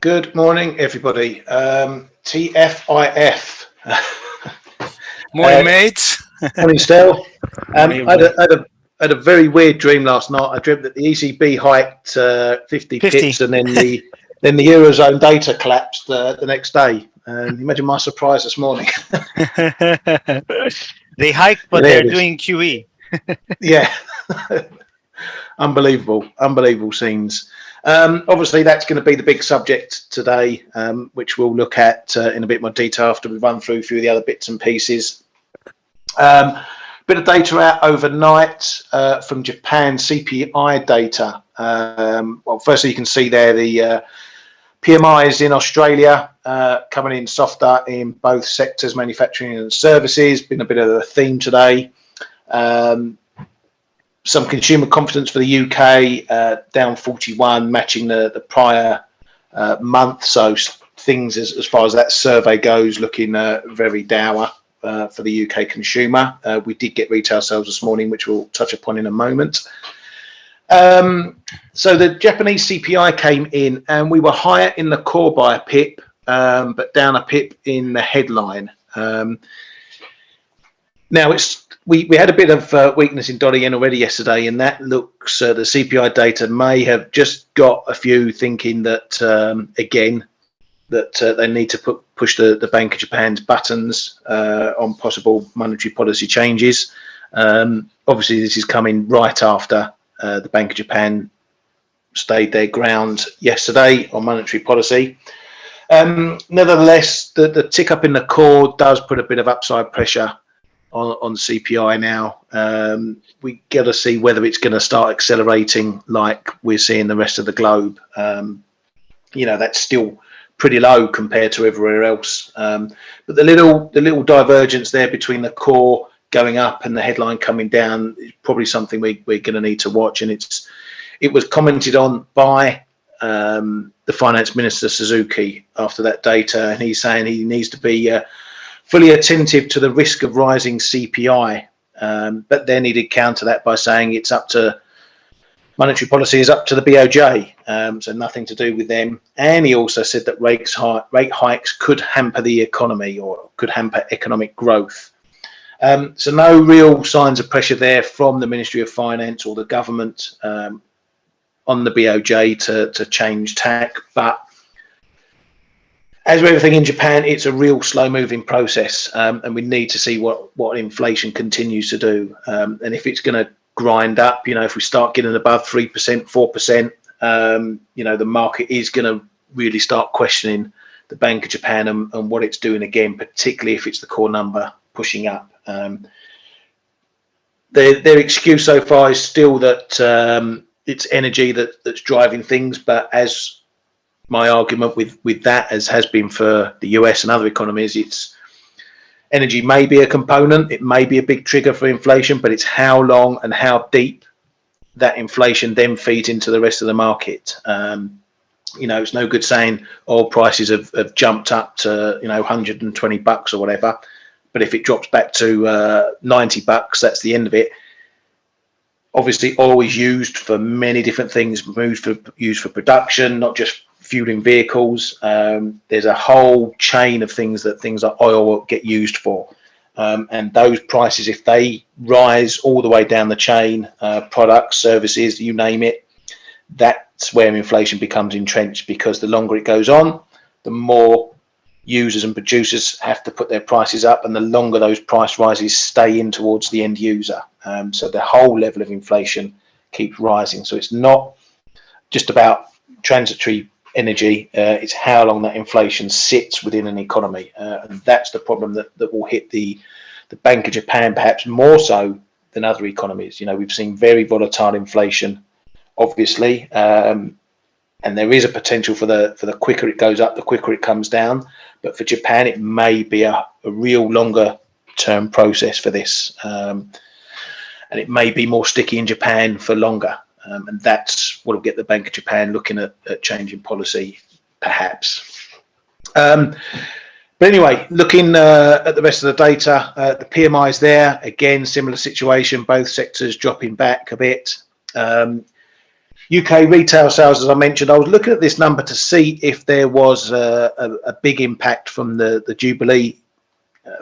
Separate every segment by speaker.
Speaker 1: Good morning, everybody. TFIF.
Speaker 2: Morning, mates.
Speaker 1: Morning, Stel.
Speaker 2: Morning,
Speaker 1: I had a very weird dream last night. I dreamt that the ECB hiked 50 pips, and then the Eurozone data collapsed the next day. Imagine my surprise this morning.
Speaker 2: They hike, but they're doing QE.
Speaker 1: Yeah. Unbelievable scenes. Obviously, that's going to be the big subject today, which we'll look at in a bit more detail after we run through a few of the other bits and pieces. Bit of data out overnight from Japan, CPI data. Well, firstly, you can see there the PMIs in Australia coming in softer in both sectors, manufacturing and services. Been a bit of a theme today. Some consumer confidence for the UK down 41, matching the prior month. So things as far as that survey goes, looking very dour for the UK consumer. We did get retail sales this morning, which we'll touch upon in a moment. So the Japanese CPI came in, and we were higher in the core by a pip, but down a pip in the headline. Now we had a bit of weakness in dollar yen already yesterday, and that looks the CPI data may have just got a few thinking that again that they need to push the Bank of Japan's buttons on possible monetary policy changes. Obviously, this is coming right after the Bank of Japan stayed their ground yesterday on monetary policy. Nevertheless, the tick up in the core does put a bit of upside pressure on CPI now. We got to see whether it's going to start accelerating like we're seeing the rest of the globe. That's still pretty low compared to everywhere else. But the little divergence there between the core going up and the headline coming down is probably something we're going to need to watch. And it was commented on by the finance minister Suzuki after that data, and he's saying he needs to be fully attentive to the risk of rising CPI, but then he did counter that by saying it's up to monetary policy is up to the BOJ, so nothing to do with them. And he also said that rate hikes could hamper the economy or could hamper economic growth. So no real signs of pressure there from the Ministry of Finance or the government on the BOJ to change tack, but as with everything in Japan, it's a real slow-moving process, and we need to see what inflation continues to do. And if it's going to grind up, if we start getting above 3%, 4%, the market is going to really start questioning the Bank of Japan and what it's doing again, particularly if it's the core number pushing up. Their excuse so far is still that it's energy that's driving things, but as my argument with that, as has been for the US and other economies, it's energy may be a component, it may be a big trigger for inflation, but it's how long and how deep that inflation then feeds into the rest of the market. It's no good saying oil prices have jumped up to $120 or whatever, but if it drops back to $90, that's the end of it. Obviously, oil is used for many different things, used for production, not just fueling vehicles. There's a whole chain of things that things like oil get used for. And those prices, if they rise all the way down the chain, products, services, you name it, that's where inflation becomes entrenched, because the longer it goes on, the more users and producers have to put their prices up, and the longer those price rises stay in towards the end user. So the whole level of inflation keeps rising. So it's not just about transitory energy, it's how long that inflation sits within an economy. And that's the problem that will hit the Bank of Japan perhaps more so than other economies. We've seen very volatile inflation, obviously, and there is a potential for the quicker it goes up, the quicker it comes down. But for Japan, it may be a real longer term process for this. And it may be more sticky in Japan for longer. And that's what will get the Bank of Japan looking at changing policy, perhaps. But anyway, looking at the rest of the data, the PMI is there. Again, similar situation, both sectors dropping back a bit. UK retail sales, as I mentioned, I was looking at this number to see if there was a big impact from the Jubilee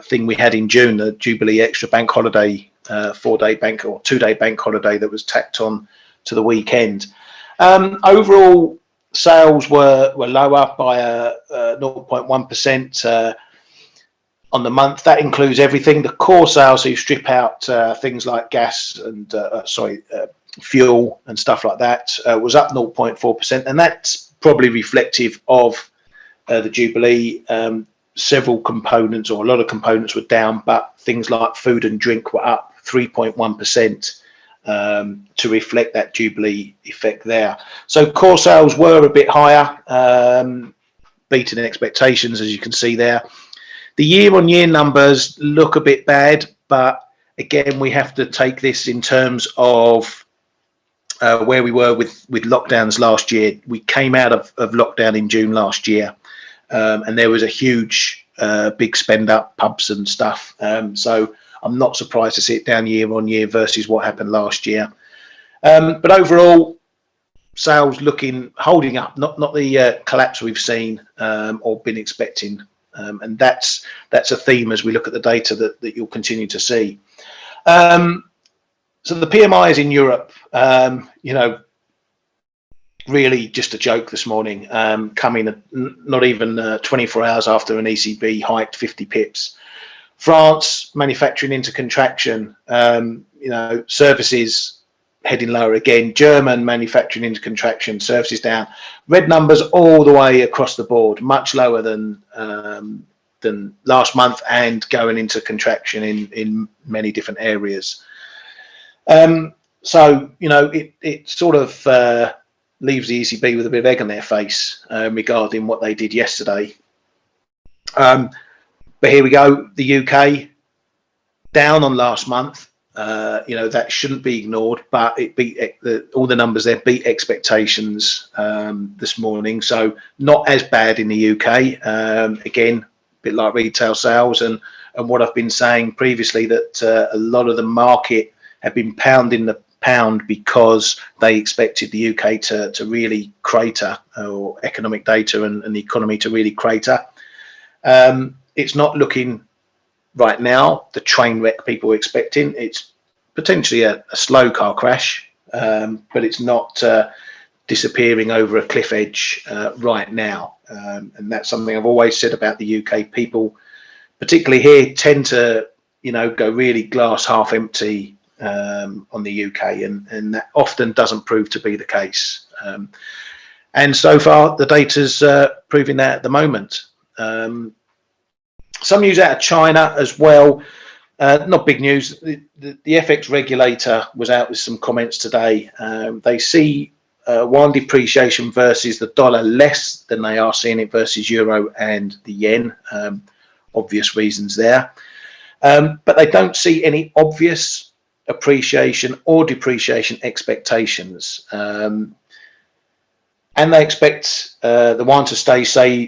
Speaker 1: thing we had in June, the Jubilee extra bank holiday, 4-day bank or 2-day bank holiday that was tacked on to the weekend. Overall, sales were lower by 0.1% on the month. That includes everything. The core sales, so you strip out things like gas and fuel and stuff like that, was up 0.4%, and that's probably reflective of the Jubilee. Several components, or a lot of components, were down, but things like food and drink were up 3.1% to reflect that Jubilee effect there. So core sales were a bit higher, beating expectations, as you can see there. The year-on-year numbers look a bit bad, but again, we have to take this in terms of where we were with lockdowns last year. We came out of lockdown in June last year, and there was a huge big spend up, pubs and stuff. So I'm not surprised to see it down year on year versus what happened last year. But overall, sales holding up, not the collapse we've seen or been expecting. And that's a theme as we look at the data that you'll continue to see. So the PMIs in Europe, really just a joke this morning, coming not even 24 hours after an ECB hiked 50 pips. France, manufacturing into contraction, services heading lower again. German, manufacturing into contraction, services down. Red numbers all the way across the board, much lower than last month, and going into contraction in many different areas. So, it sort of leaves the ECB with a bit of egg on their face regarding what they did yesterday. But here we go, the UK down on last month. That shouldn't be ignored, but it beat all the numbers there beat expectations this morning. So not as bad in the UK. Again, a bit like retail sales and what I've been saying previously, that a lot of the market have been pounding the pound because they expected the UK to really crater, or economic data and the economy to really crater. It's not looking right now the train wreck people were expecting. It's potentially a slow car crash, but it's not disappearing over a cliff edge right now. And that's something I've always said about the UK. People, particularly here, tend to go really glass half empty on the UK, and that often doesn't prove to be the case. And so far, the data's proving that at the moment. Some news out of China as well. Not big news. The FX regulator was out with some comments today. They see yuan depreciation versus the dollar less than they are seeing it versus euro and the yen. Obvious reasons there. But they don't see any obvious appreciation or depreciation expectations. And they expect the yuan to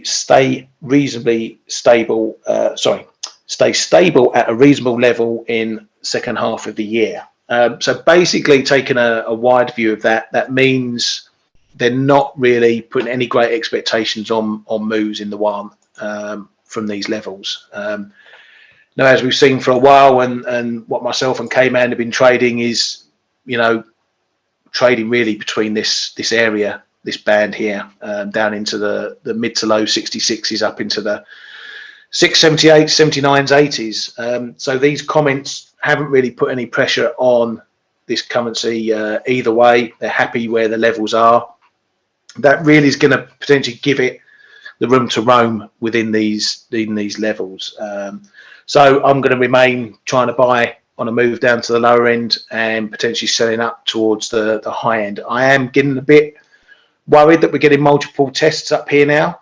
Speaker 1: stay reasonably stable. Stay stable at a reasonable level in second half of the year. So basically, taking a wide view of that, that means they're not really putting any great expectations on moves in the yuan from these levels. Now, as we've seen for a while, and what myself and K-Man have been trading is, trading really between this area, this band here, down into the mid to low 66s, up into the 678s, 79s, 80s. So these comments haven't really put any pressure on this currency either way. They're happy where the levels are. That really is going to potentially give it the room to roam within these levels. So I'm going to remain trying to buy on a move down to the lower end and potentially selling up towards the high end. I am getting a bit worried that we're getting multiple tests up here now.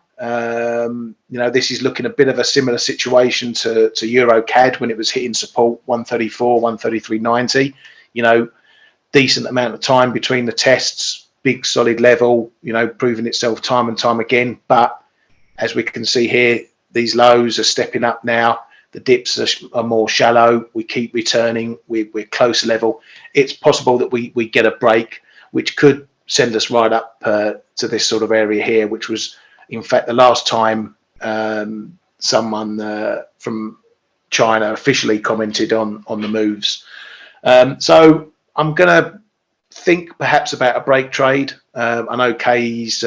Speaker 1: This is looking a bit of a similar situation to Euro CAD when it was hitting support 134, 133.90. Decent amount of time between the tests, big solid level, proving itself time and time again. But as we can see here, these lows are stepping up now. The dips are more shallow. We keep returning. We're close level. It's possible that we get a break, which could send us right up to this sort of area here, which was, in fact, the last time someone from China officially commented on the moves. So I'm going to think perhaps about a break trade. I know Kay's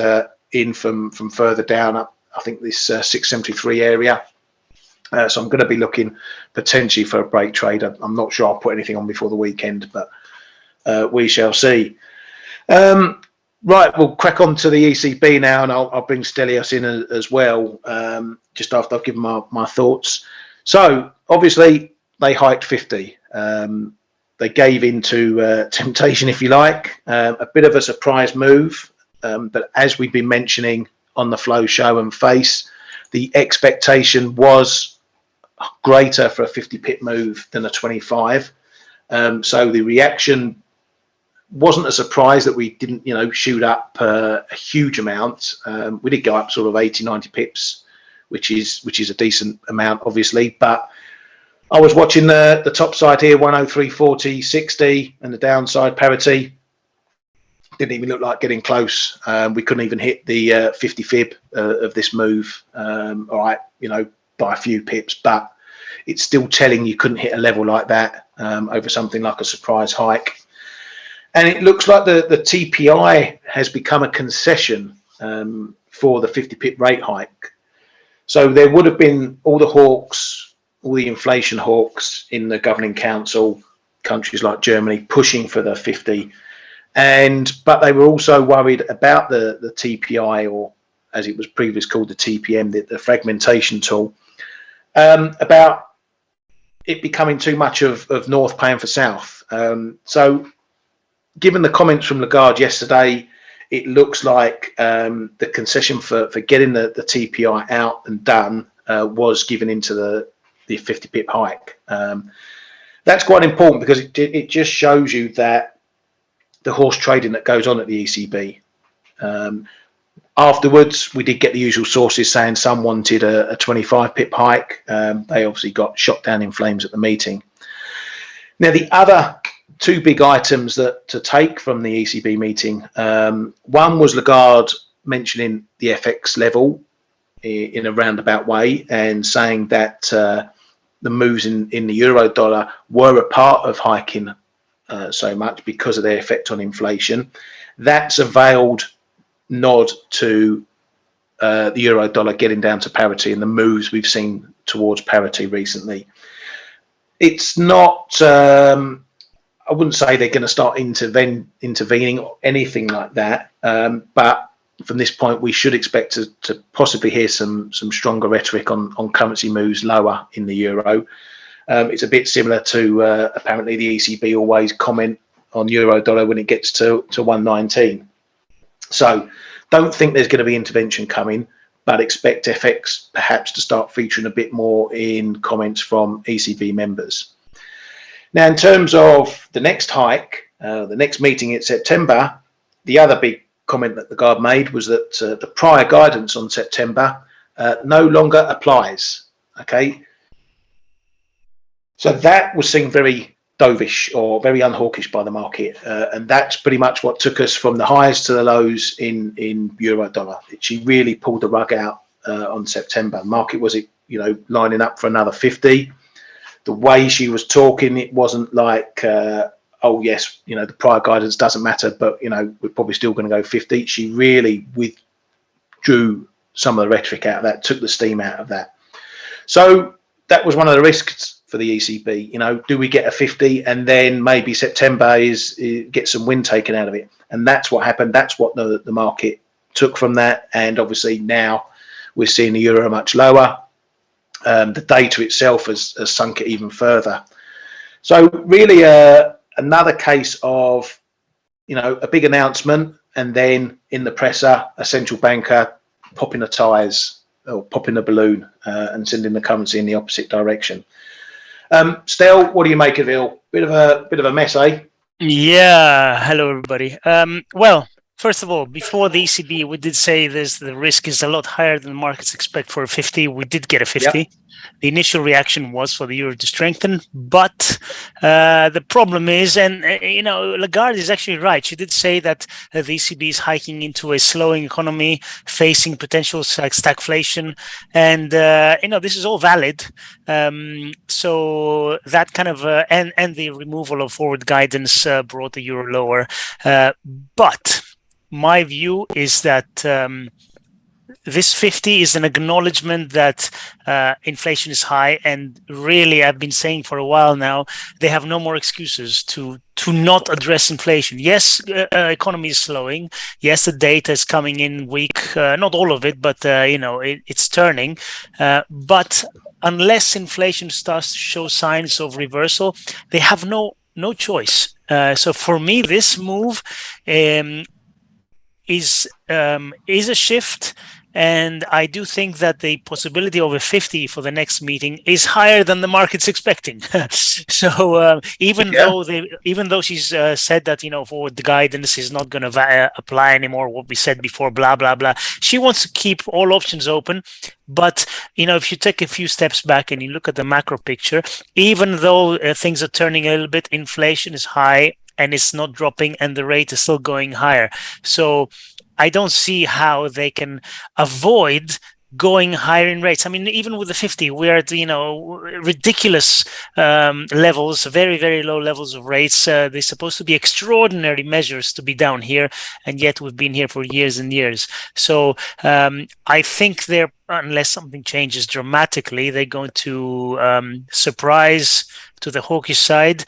Speaker 1: in from further down up, I think this 673 area. So I'm going to be looking potentially for a break trade. I'm not sure I'll put anything on before the weekend, but we shall see. Right, we'll crack on to the ECB now, and I'll bring Stelios in as well, just after I've given my thoughts. So obviously they hiked 50. They gave into temptation, if you like, a bit of a surprise move. But as we've been mentioning on the Flow Show and Face, the expectation was greater for a 50 pip move than a 25. So the reaction wasn't a surprise that we didn't, shoot up a huge amount. We did go up sort of 80, 90 pips, which is a decent amount, obviously. But I was watching the top side here, 103.40, 60, and the downside parity didn't even look like getting close. We couldn't even hit the 50 fib of this move. All right, by a few pips, but it's still telling you couldn't hit a level like that over something like a surprise hike. And it looks like the TPI has become a concession for the 50 pip rate hike. So there would have been all the hawks, all the inflation hawks in the governing council, countries like Germany pushing for the 50. But they were also worried about the TPI, or as it was previously called, the TPM, the fragmentation tool, about it becoming too much of North paying for South. So given the comments from Lagarde yesterday, it looks like the concession for getting the TPI out and done was given into the 50 pip hike. That's quite important because it just shows you that the horse trading that goes on at the ECB. Afterwards, we did get the usual sources saying some wanted a 25 pip hike. They obviously got shot down in flames at the meeting. Now, the other two big items to take from the ECB meeting, one was Lagarde mentioning the FX level in a roundabout way and saying that the moves in the euro dollar were a part of hiking so much because of their effect on inflation. That's a veiled nod to the euro dollar getting down to parity and the moves we've seen towards parity recently. It's not, I wouldn't say they're going to start intervening or anything like that. But from this point, we should expect to possibly hear some stronger rhetoric on currency moves lower in the euro. It's a bit similar to apparently the ECB always comment on euro dollar when it gets to 119. So don't think there's going to be intervention coming, but expect FX perhaps to start featuring a bit more in comments from ECB members. Now, in terms of the next hike, the next meeting in September, the other big comment that Lagarde made was that the prior guidance on September no longer applies. Okay, so that was seen very dovish or very unhawkish by the market, and that's pretty much what took us from the highs to the lows in euro dollar. She really pulled the rug out on September. Market was lining up for another 50. The way she was talking, it wasn't like oh yes, the prior guidance doesn't matter, but we're probably still going to go 50. She really withdrew some of the rhetoric out of that, took the steam out of that. So that was one of the risks for the ECB. Do we get a 50 and then maybe September get some wind taken out of it? And that's what happened. That's what the market took from that. And obviously now we're seeing the euro much lower. The data itself has sunk it even further. So really another case of a big announcement and then in the presser a central banker popping the tires or popping the balloon and sending the currency in the opposite direction. Stel, what do you make of it all? Bit of a mess, eh?
Speaker 2: Yeah. Hello, everybody. Well, First of all, before the ECB, we did say the risk is a lot higher than the markets expect for a 50. We did get a 50. Yep. The initial reaction was for the euro to strengthen, but the problem is, and Lagarde is actually right. She did say that the ECB is hiking into a slowing economy, facing potential stagflation, and this is all valid. So that kind of and the removal of forward guidance brought the euro lower, but my view is that this 50 is an acknowledgement that inflation is high, and really, I've been saying for a while now, they have no more excuses to not address inflation. Yes, economy is slowing. Yes, the data is coming in weak. Not all of it, but it's turning. But unless inflation starts to show signs of reversal, they have no choice. So for me, this move is a shift, and I do think that the possibility of a 50 for the next meeting is higher than the market's expecting. So even though she's said that forward the guidance is not going to apply anymore, what we said before, blah blah blah, she wants to keep all options open. But if you take a few steps back and you look at the macro picture, even though things are turning a little bit, inflation is high and it's not dropping, and the rate is still going higher. So I don't see how they can avoid going higher in rates. I mean, even with the 50, we're at ridiculous levels, very, very low levels of rates. They're supposed to be extraordinary measures to be down here, and yet we've been here for years and years. So I think unless something changes dramatically, they're going to surprise to the hawkish side.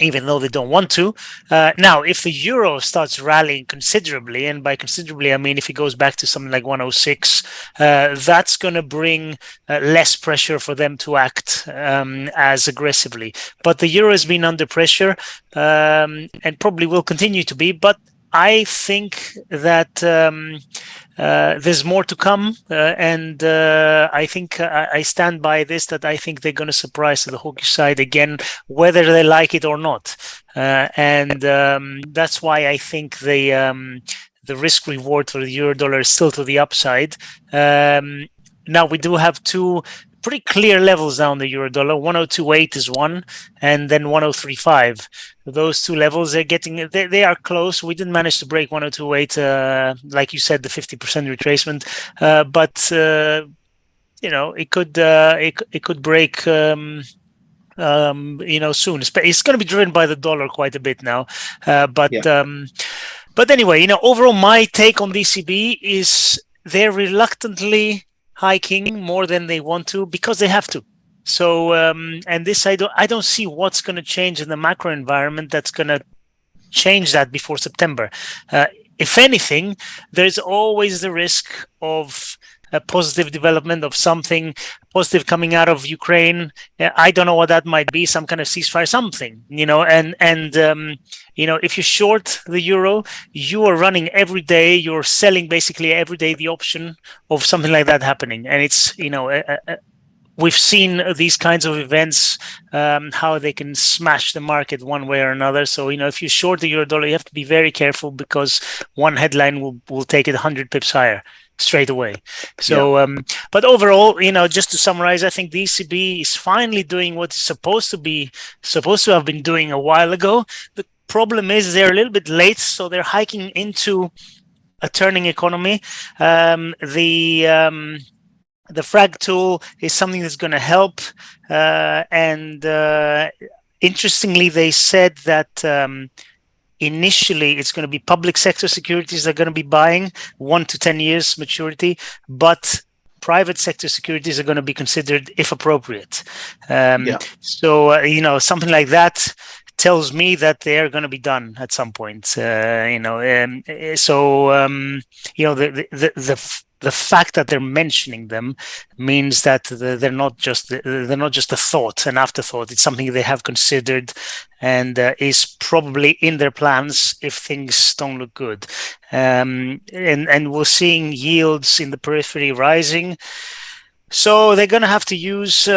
Speaker 2: Even though they don't want to. Now, if the euro starts rallying considerably, and by considerably, I mean if it goes back to something like 106, that's going to bring less pressure for them to act as aggressively. But the euro has been under pressure and probably will continue to be. But I think that there's more to come, and I think I stand by this, that I think they're going to surprise to the hawkish side again, whether they like it or not. And that's why I think the risk reward for the euro dollar is still to the upside. Now we do have two pretty clear levels now on the euro dollar. 102.8 is one, and then 103.5. Those two levels, they are close. We didn't manage to break 102.8, like you said, the 50% retracement, but it could break soon. It's going to be driven by the dollar quite a bit now, but anyway, overall, my take on the ECB is they're reluctantly hiking more than they want to because they have to. So and this I don't see what's going to change in the macro environment that's going to change that before September. If anything, there's always the risk of a positive development, of something positive coming out of Ukraine. I don't know what that might be, some kind of ceasefire, something, and if you short the euro, you are running every day, you're selling basically every day the option of something like that happening. And it's, we've seen these kinds of events, how they can smash the market one way or another. So, if you short the euro dollar, you have to be very careful, because one headline will take it 100 pips higher straight away. So, but overall, just to summarize, I think the ECB is finally doing what it's supposed to have been doing a while ago. The problem is they're a little bit late, so they're hiking into a turning economy. The frag tool is something that's going to help. And interestingly, they said that initially it's going to be public sector securities that are going to be buying 1 to 10 years maturity, but private sector securities are going to be considered if appropriate. So, something like that tells me that they are going to be done at some point. The fact that they're mentioning them means that they're not just a thought, an afterthought. It's something they have considered and is probably in their plans if things don't look good. And we're seeing yields in the periphery rising, so they're going to have to use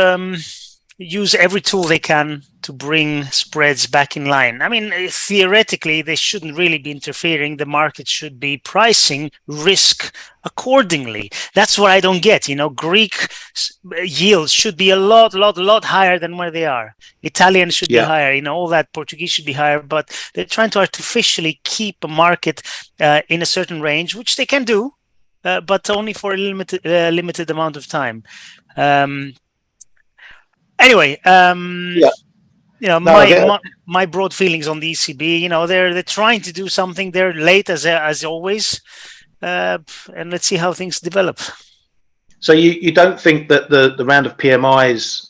Speaker 2: use every tool they can to bring spreads back in line. I mean, theoretically, they shouldn't really be interfering. The market should be pricing risk accordingly. That's what I don't get. Greek yields should be a lot higher than where they are. Italian should be higher. All that. Portuguese should be higher. But they're trying to artificially keep a market in a certain range, which they can do, but only for a limited amount of time. Anyway, my broad feelings on the ECB. They're trying to do something. They're late as always, and let's see how things develop.
Speaker 1: So you don't think that the round of PMIs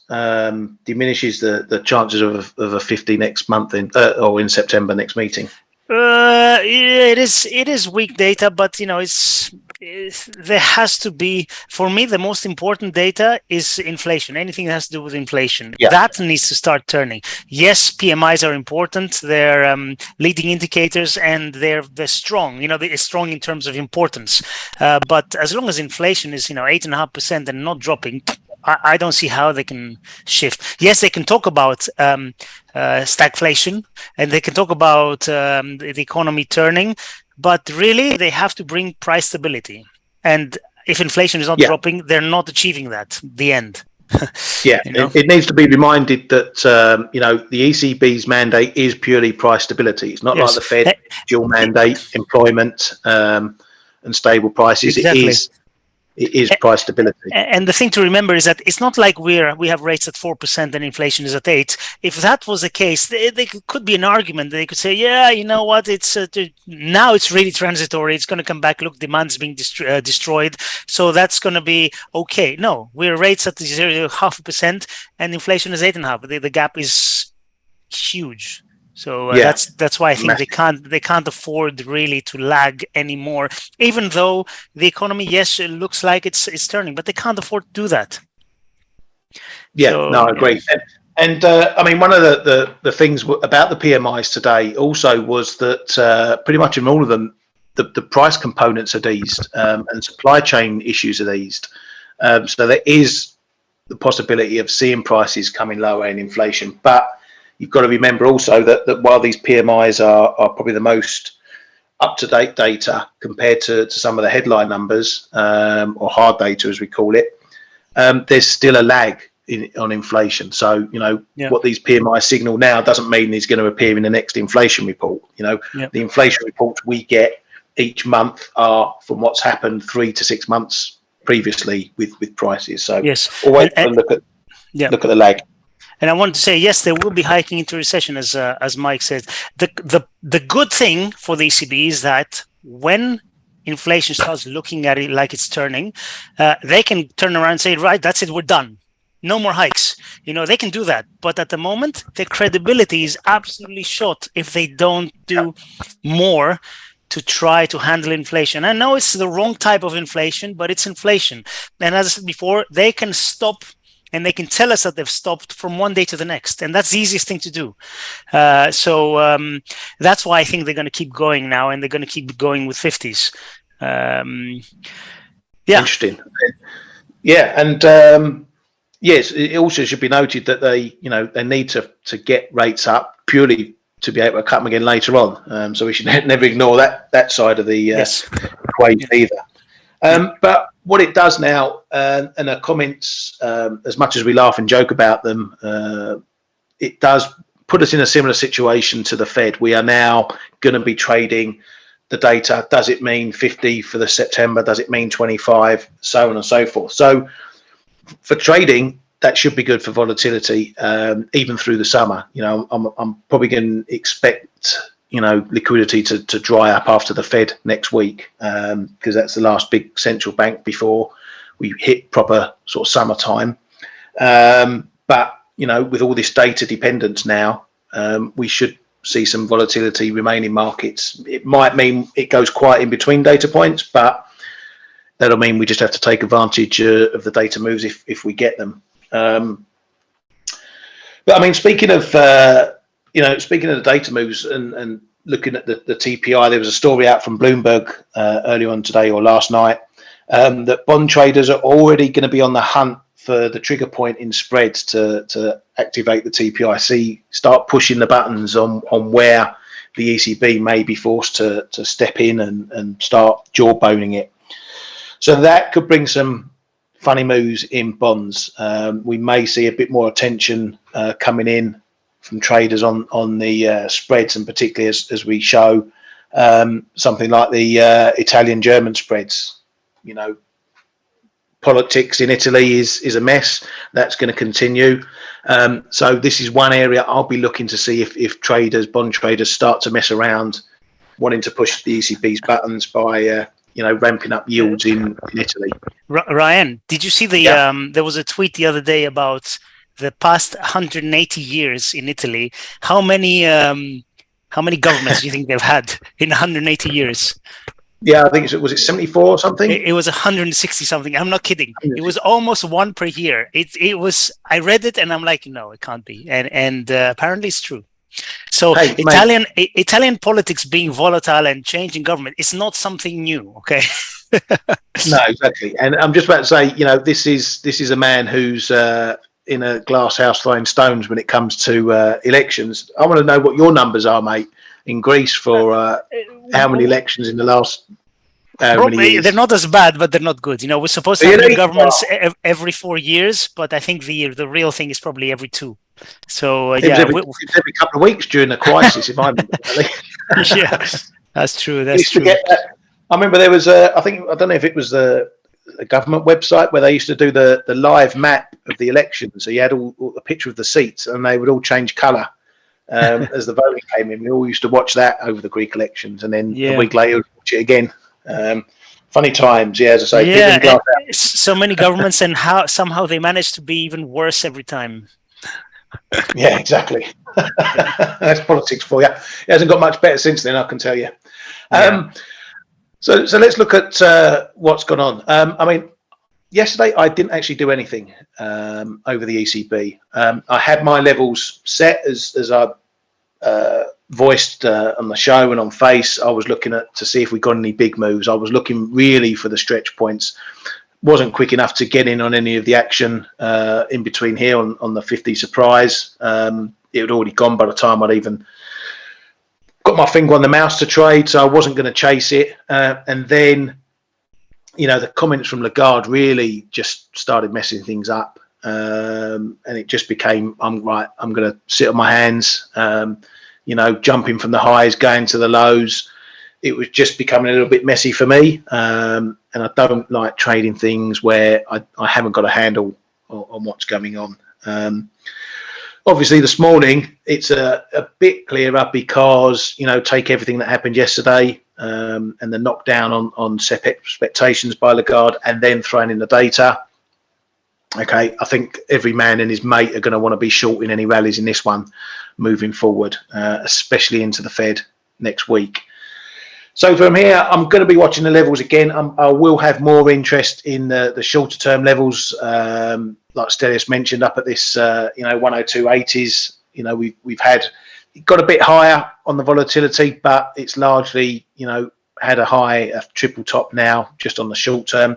Speaker 1: diminishes the chances of a 50 next month or in September next meeting?
Speaker 2: It is weak data, but there has to be, for me, the most important data is inflation. Anything that has to do with inflation, that needs to start turning. Yes, PMIs are important. They're leading indicators, and they're strong. They're strong in terms of importance. But as long as inflation is 8.5% and not dropping, I don't see how they can shift. Yes, they can talk about stagflation, and they can talk about the economy turning, but really they have to bring price stability. And if inflation is not dropping, they're not achieving that. The end.
Speaker 1: It needs to be reminded that the ECB's mandate is purely price stability. It's not like the Fed dual mandate, employment and stable prices.
Speaker 2: Exactly.
Speaker 1: It is price stability.
Speaker 2: And the thing to remember is that it's not like we have rates at 4% and inflation is at 8%. If that was the case, they could be an argument. They could say, you know what, it's now it's really transitory. It's going to come back. Look, demand's being destroyed. So that's going to be okay. No, we're rates at 0.5% and inflation is 8.5%. The gap is huge. So that's why I think they can't afford really to lag anymore. Even though the economy, yes, it looks like it's turning, but they can't afford to do that.
Speaker 1: I agree. And I mean, one of the things about the PMIs today also was that pretty much in all of them, the price components are eased and supply chain issues are eased. So there is the possibility of seeing prices coming lower in inflation, but you've got to remember also that while these PMIs are probably the most up-to-date data compared to some of the headline numbers or hard data, as we call it, there's still a lag on inflation. So, what these PMI signal now doesn't mean is going to appear in the next inflation report. The inflation reports we get each month are from what's happened 3 to 6 months previously with prices. So always look at the lag.
Speaker 2: And I want to say, yes, they will be hiking into recession, as Mike said. The good thing for the ECB is that when inflation starts looking at it like it's turning, they can turn around and say, right, that's it, we're done. No more hikes. They can do that. But at the moment, their credibility is absolutely shot if they don't do more to try to handle inflation. I know it's the wrong type of inflation, but it's inflation. And as I said before, they can stop and they can tell us that they've stopped from one day to the next. And that's the easiest thing to do. So that's why I think they're going to keep going now, and they're going to keep going with 50s.
Speaker 1: Interesting. Yeah. And yes, it also should be noted that they need to get rates up purely to be able to cut them again later on. So we should never ignore that side of the equation either. But what it does now, and the comments, as much as we laugh and joke about them, it does put us in a similar situation to the Fed. We are now going to be trading the data. Does it mean 50 for the September? Does it mean 25? So on and so forth. So for trading, that should be good for volatility, even through the summer. I'm probably going to expect liquidity to dry up after the Fed next week, because that's the last big central bank before we hit proper sort of summertime. But with all this data dependence now, we should see some volatility remain in markets. It might mean it goes quiet in between data points, but that'll mean we just have to take advantage of the data moves if we get them. But I mean, speaking of the data moves and looking at the TPI, there was a story out from Bloomberg earlier on today or last night that bond traders are already going to be on the hunt for the trigger point in spreads to activate the TPIC, start pushing the buttons on where the ECB may be forced to step in and start jawboning it. So that could bring some funny moves in bonds. We may see a bit more attention coming in from traders on the spreads, and particularly as we show something like the Italian-German spreads. You know, politics in Italy is a mess. That's going to continue. So this is one area I'll be looking to see if traders, bond traders, start to mess around, wanting to push the ECB's buttons by ramping up yields in Italy.
Speaker 2: Ryan, did you see the there was a tweet the other day about the past 180 years in Italy? How many governments do you think they've had in 180 years?
Speaker 1: Yeah, I think was it 74 or something?
Speaker 2: It was 160 something. I'm not kidding. It was almost one per year. It was. I read it and I'm like, no, it can't be. And apparently it's true. So hey, Italian politics being volatile and changing government is not something new. Okay.
Speaker 1: No, exactly. And I'm just about to say, this is a man who's in a glass house throwing stones when it comes to elections. I want to know what your numbers are, mate, in Greece for how many elections in the last many years?
Speaker 2: They're not as bad, but they're not good. We're supposed to have new governments every 4 years, but I think the real thing is probably every 2. So
Speaker 1: every couple of weeks during the crisis, if I remember correctly.
Speaker 2: Yeah, that's true. That's true.
Speaker 1: I remember there was I don't know if it was the government website where they used to do the live map of the election. So you had all the picture of the seats, and they would all change colour as the voting came in. We all used to watch that over the Greek elections, and then a week later we'd watch it again. Funny times, as I say.
Speaker 2: Yeah, so many governments, and somehow they manage to be even worse every time.
Speaker 1: Yeah, exactly. That's politics for you. It hasn't got much better since then, I can tell you. So let's look at what's gone on. I mean, yesterday I didn't actually do anything over the ECB. I had my levels set as I voiced on the show and on Face. I was looking to see if we got any big moves. I was looking really for the stretch points. Wasn't quick enough to get in on any of the action in between here on the 50 surprise. It had already gone by the time I'd even got my finger on the mouse to trade, so I wasn't going to chase it. And then, the comments from Lagarde really just started messing things up. And it just became, I'm going to sit on my hands, jumping from the highs, going to the lows. It was just becoming a little bit messy for me. And I don't like trading things where I haven't got a handle on what's going on. Obviously, this morning, it's a bit clearer because, take everything that happened yesterday and the knockdown on SEP expectations by Lagarde, and then throwing in the data. Okay, I think every man and his mate are going to want to be short in any rallies in this one moving forward, especially into the Fed next week. So from here, I'm going to be watching the levels again. I will have more interest in the shorter term levels, like Stelios mentioned, up at this 102.80s. We've got a bit higher on the volatility, but it's largely had a triple top now just on the short term.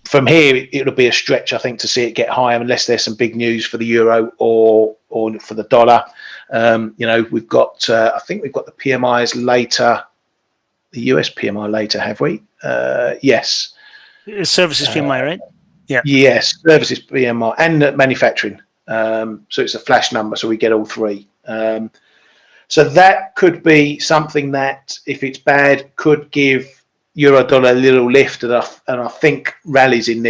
Speaker 1: From here, it'll be a stretch, I think, to see it get higher unless there's some big news for the euro or for the dollar. We've got, I think we've got the PMIs later, the US PMI later, have we? Yes.
Speaker 2: Services PMI, right? Yeah.
Speaker 1: Yes, services PMI and manufacturing. So it's a flash number, so we get all three. So that could be something that, if it's bad, could give euro dollar a little lift, and I think rallies in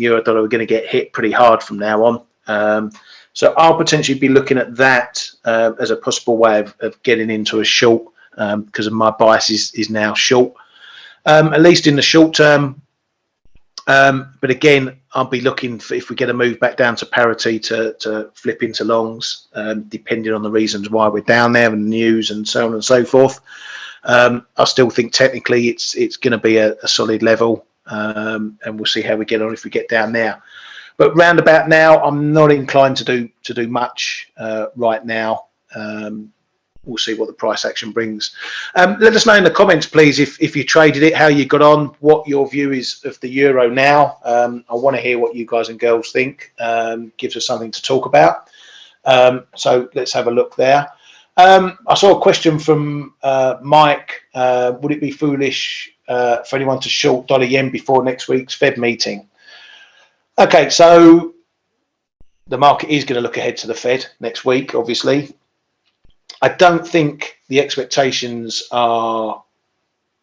Speaker 1: euro dollar are going to get hit pretty hard from now on. So I'll potentially be looking at that as a possible way of getting into a short, because of my bias is now short, at least in the short term. But again, I'll be looking for, if we get a move back down to parity, to flip into longs, depending on the reasons why we're down there and the news and so on and so forth. I still think technically it's going to be a solid level, and we'll see how we get on if we get down there. But round about now, I'm not inclined to do much right now. we'll see what the price action brings. Let us know in the comments, please, if you traded it, how you got on, what your view is of the euro now. I want to hear what you guys and girls think. Gives us something to talk about. So let's have a look there. I saw a question from Mike. Would it be foolish for anyone to short dollar yen before next week's Fed meeting? Okay, so the market is going to look ahead to the Fed next week, obviously. I don't think the expectations are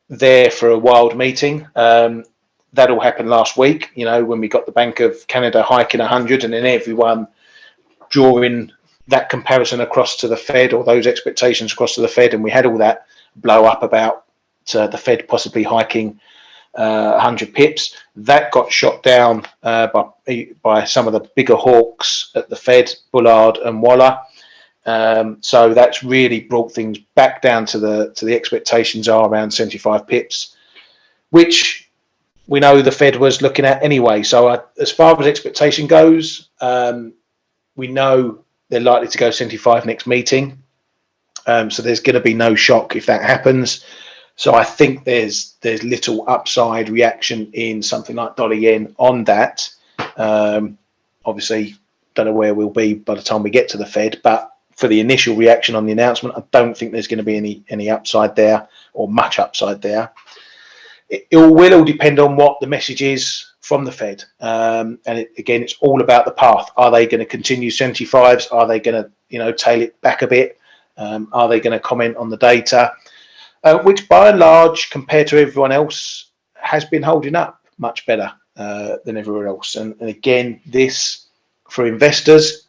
Speaker 1: there for a wild meeting. That all happened last week, you know, when we got the Bank of Canada hiking 100 and then everyone drawing that comparison across to the Fed, or those expectations across to the Fed, and we had all that blow up about the Fed possibly hiking 100 pips. That got shot down by some of the bigger hawks at the Fed, Bullard and Waller. So that's really brought things back down to the expectations are around 75 pips, which we know the Fed was looking at anyway. So as far as expectation goes, we know they're likely to go 75 next meeting. So there's going to be no shock if that happens. So I think there's little upside reaction in something like dollar yen on that. Obviously, don't know where we'll be by the time we get to the Fed, but for the initial reaction on the announcement, I don't think there's going to be any upside there, or much upside there. It will all depend on what the message is from the Fed. And again, it's all about the path. Are they going to continue 75s? Are they going to, you know, tail it back a bit? Are they going to comment on the data? Which by and large, compared to everyone else, has been holding up much better than everywhere else. And again, this, for investors,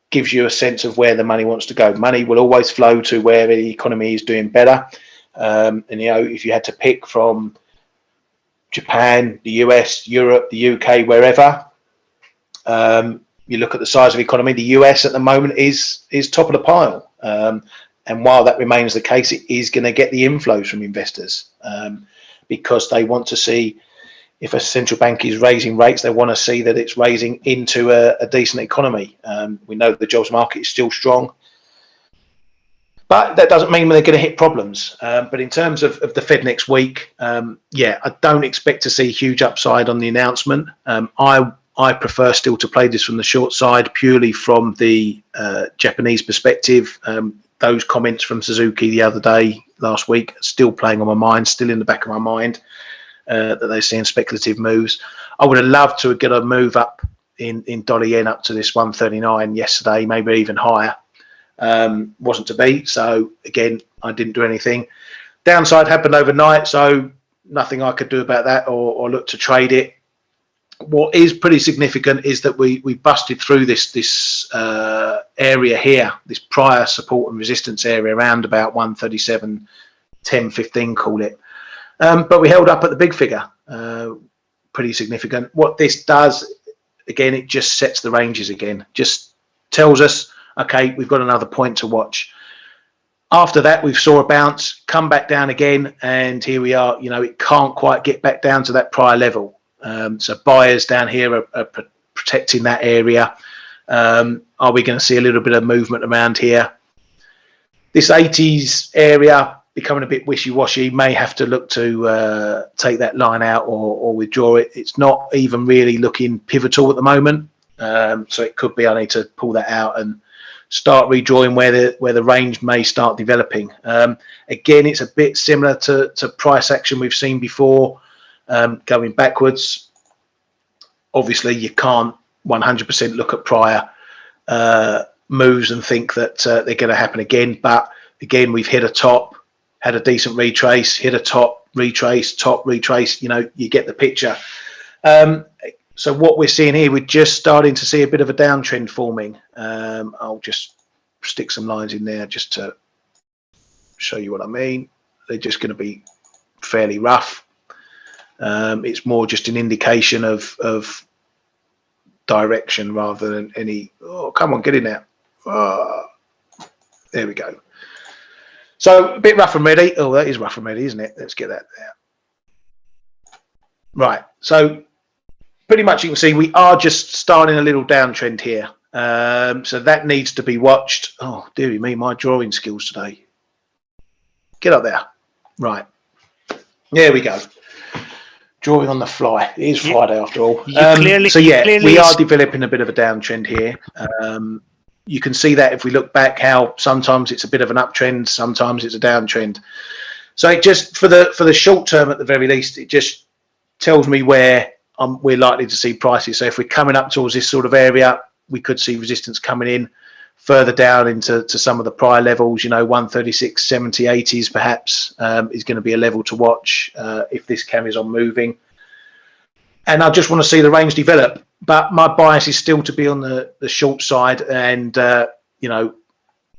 Speaker 1: gives you a sense of where the money wants to go. Money will always flow to where the economy is doing better. And, you know, if you had to pick from Japan, the US, Europe, the UK, wherever, you look at the size of the economy, the US at the moment is top of the pile. And while that remains the case, it is going to get the inflows from investors because they want to see, if a central bank is raising rates, they want to see that it's raising into a decent economy. We know the jobs market is still strong, but that doesn't mean they're going to hit problems. But in terms of the Fed next week, yeah, I don't expect to see huge upside on the announcement. I prefer still to play this from the short side, purely from the Japanese perspective. Those comments from Suzuki the other day, last week, still playing on my mind, still in the back of my mind, that they're seeing speculative moves. I would have loved to get a move up in dollar yen up to this 139 yesterday, maybe even higher. Wasn't to be. So again, I didn't do anything. Downside happened overnight, so nothing I could do about that or look to trade it. What is pretty significant is that we busted through this area here, this prior support and resistance area around about 137, 10, 15, call it. But we held up at the big figure, pretty significant. What this does, again, it just sets the ranges again, just tells us, okay, we've got another point to watch. After that, we've saw a bounce, come back down again, and here we are. You know, it can't quite get back down to that prior level. So buyers down here are protecting that area. Are we going to see a little bit of movement around here? This 80s area becoming a bit wishy-washy, may have to look to take that line out or withdraw it. It's not even really looking pivotal at the moment. So it could be I need to pull that out and start redrawing where the range may start developing. Again, it's a bit similar to price action we've seen before. Going backwards, obviously you can't 100% look at prior moves and think that they're going to happen again. But again, we've hit a top, had a decent retrace, hit a top, retrace, top, retrace. You know, you get the picture. So what we're seeing here, we're just starting to see a bit of a downtrend forming. I'll just stick some lines in there just to show you what I mean. They're just going to be fairly rough. It's more just an indication of direction rather than any, oh, come on, get in there. There we go. So a bit rough and ready. Oh, that is rough and ready, isn't it? Let's get that there. Right. So pretty much you can see we are just starting a little downtrend here. So that needs to be watched. Oh, dearie me, my drawing skills today. Get up there. Right. There we go. Drawing on the fly. It is Friday after all. So yeah, we are developing a bit of a downtrend here. You can see that if we look back, how sometimes it's a bit of an uptrend, sometimes it's a downtrend. So it just, for the short term at the very least, it just tells me where we're likely to see prices. So if we're coming up towards this sort of area, we could see resistance coming in further down into some of the prior levels, 136, 70, 80s perhaps is going to be a level to watch if this carries on moving. And I just want to see the range develop. But my bias is still to be on the short side. And,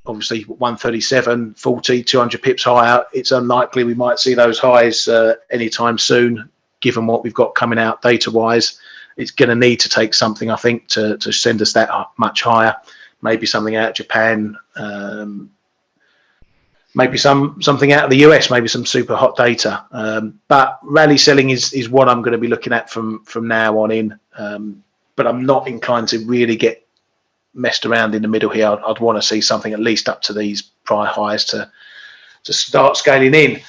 Speaker 1: obviously 137, 40, 200 pips higher. It's unlikely we might see those highs anytime soon, given what we've got coming out data-wise. It's going to need to take something, I think, to send us that much higher. Maybe something out of Japan, maybe something out of the US, maybe some super hot data. But rally selling is what I'm going to be looking at from now on in. But I'm not inclined to really get messed around in the middle here. I'd want to see something at least up to these prior highs to start scaling in.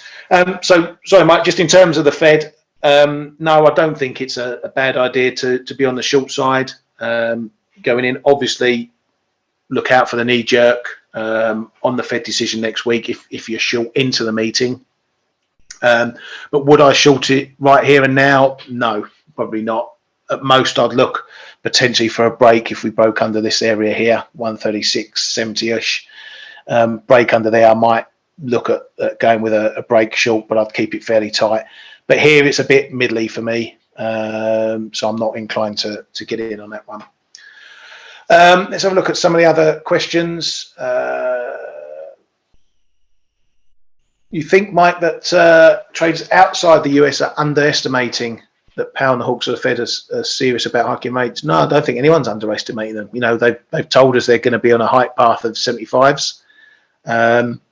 Speaker 1: So sorry, Mike, just in terms of the Fed, no, I don't think it's a bad idea to be on the short side going in. Obviously, look out for the knee jerk on the Fed decision next week if you're short into the meeting. But would I short it right here and now? No, probably not. At most, I'd look potentially for a break if we broke under this area here, 136, 70-ish. Break under there, I might look at going with a break short, but I'd keep it fairly tight. But here it's a bit middly for me, so I'm not inclined to get in on that one. Let's have a look at some of the other questions. You think, Mike, that traders outside the US are underestimating that Powell and the hawks of the Fed are serious about hiking rates? No, I don't think anyone's underestimating them. They've told us they're going to be on a hike path of 75s.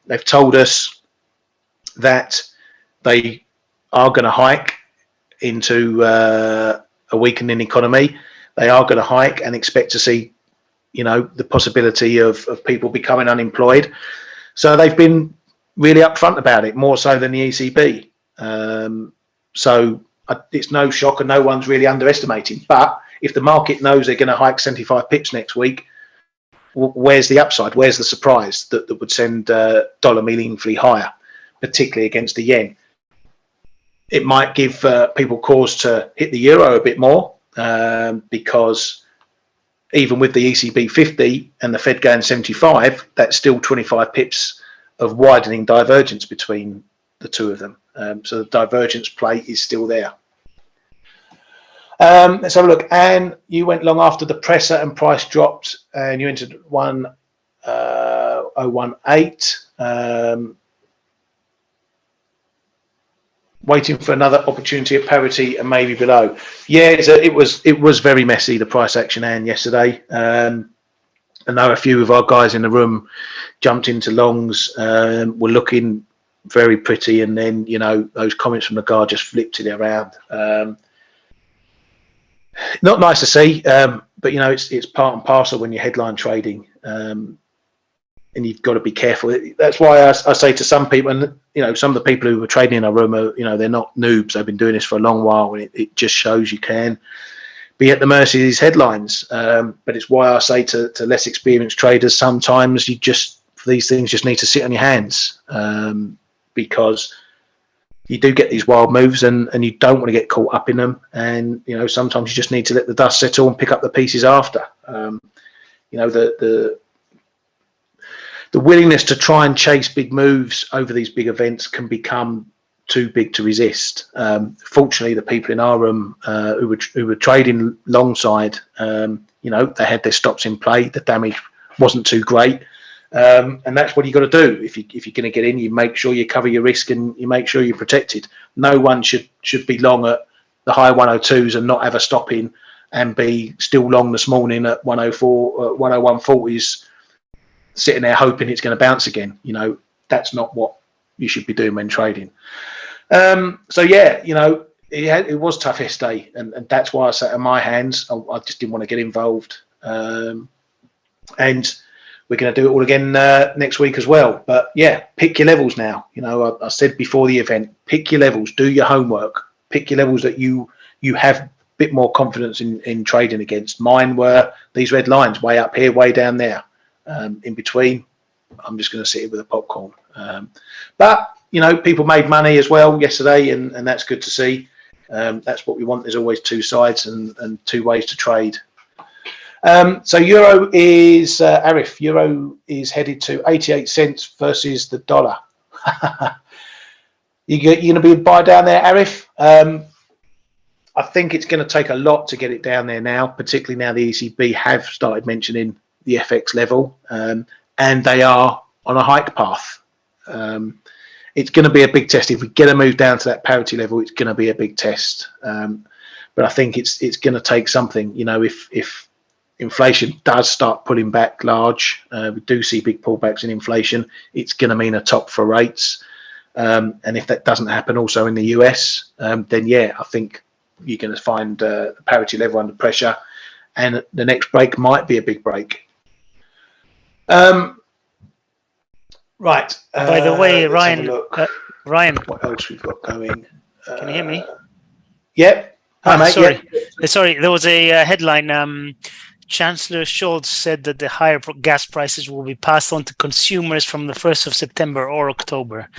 Speaker 1: They've told us that they are going to hike into a weakening economy. They are going to hike and expect to see the possibility of people becoming unemployed. So they've been really upfront about it, more so than the ECB. So it's no shock and no one's really underestimating. But if the market knows they're going to hike 75 pips next week, where's the upside? Where's the surprise that would send dollar meaningfully higher, particularly against the yen? It might give people cause to hit the euro a bit more because even with the ECB 50 and the Fed going 75, that's still 25 pips of widening divergence between the two of them. So the divergence play is still there. Let's have a look. Anne, you went long after the presser and price dropped and you entered 1018. Waiting for another opportunity at parity and maybe below. Yeah, it was very messy, the price action, Anne, yesterday. I know a few of our guys in the room jumped into longs, were looking very pretty, and then those comments from Lagarde just flipped it around. Not nice to see, but it's part and parcel when you're headline trading, and you've got to be careful. That's why I say to some people, and some of the people who were trading in our room are, they're not noobs. They've been doing this for a long while, and it just shows you can be at the mercy of these headlines. But it's why I say to less experienced traders, sometimes you just, for these things, just need to sit on your hands, because you do get these wild moves and you don't want to get caught up in them. And, sometimes you just need to let the dust settle and pick up the pieces after. The willingness to try and chase big moves over these big events can become too big to resist. Fortunately, the people in our room who were trading long side, they had their stops in play. The damage wasn't too great. And that's what you got to do. If you're going to get in, you make sure you cover your risk and you make sure you're protected. No one should be long at the high 102s and not have a stop in, and be still long this morning at 104, 101.40s, sitting there hoping it's going to bounce again. That's not what you should be doing when trading. So yeah, it was tough yesterday, and that's why I sat in my hands. I just didn't want to get involved. And we're going to do it all again next week as well. But yeah, pick your levels now. You know, I said before the event, pick your levels, do your homework, pick your levels that you have a bit more confidence in trading against. Mine were these red lines, way up here, way down there. In between, I'm just going to sit here with a popcorn. But you know, people made money as well yesterday, and that's good to see. That's what we want. There's always two sides and two ways to trade. So Euro is Arif. Euro is headed to 88 cents versus the dollar. You're going to be a buy down there, Arif? I think it's going to take a lot to get it down there now, particularly now the ECB have started mentioning the FX level, and they are on a hike path. It's going to be a big test. If we get a move down to that parity level, it's going to be a big test. But I think it's going to take something. You know, if inflation does start pulling back large, we do see big pullbacks in inflation, it's going to mean a top for rates. And if that doesn't happen also in the US, then yeah, I think you're going to find the parity level under pressure, and the next break might be a big break. Right.
Speaker 2: By the way, Ryan,
Speaker 1: what else we've got going?
Speaker 2: Can you hear me?
Speaker 1: Yep. Hi, mate.
Speaker 2: Sorry.
Speaker 1: Yep.
Speaker 2: Sorry. There was a headline. Chancellor Scholz said that the higher gas prices will be passed on to consumers from the 1st of September or October.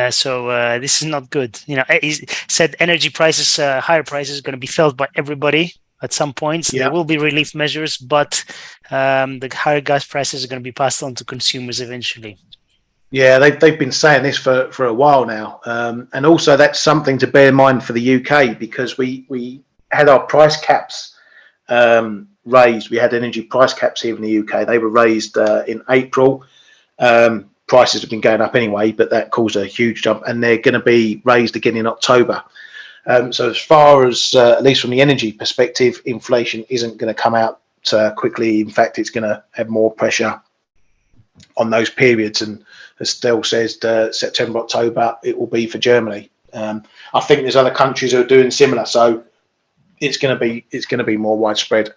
Speaker 2: So this is not good. You know, he said energy prices, higher prices, are going to be felt by everybody at some points.
Speaker 1: Yeah.
Speaker 2: There will be relief measures, but the higher gas prices are going to be passed on to consumers eventually.
Speaker 1: Yeah, they've been saying this for a while now, and also that's something to bear in mind for the UK, because we had our price caps raised. We had energy price caps here in the UK. They were raised in April. Prices have been going up anyway, but that caused a huge jump, and they're going to be raised again in October. So as far as, at least from the energy perspective, inflation isn't going to come out quickly. In fact, it's going to have more pressure on those periods. And as Stel says, September, October, it will be for Germany. I think there's other countries who are doing similar, so it's going to be more widespread.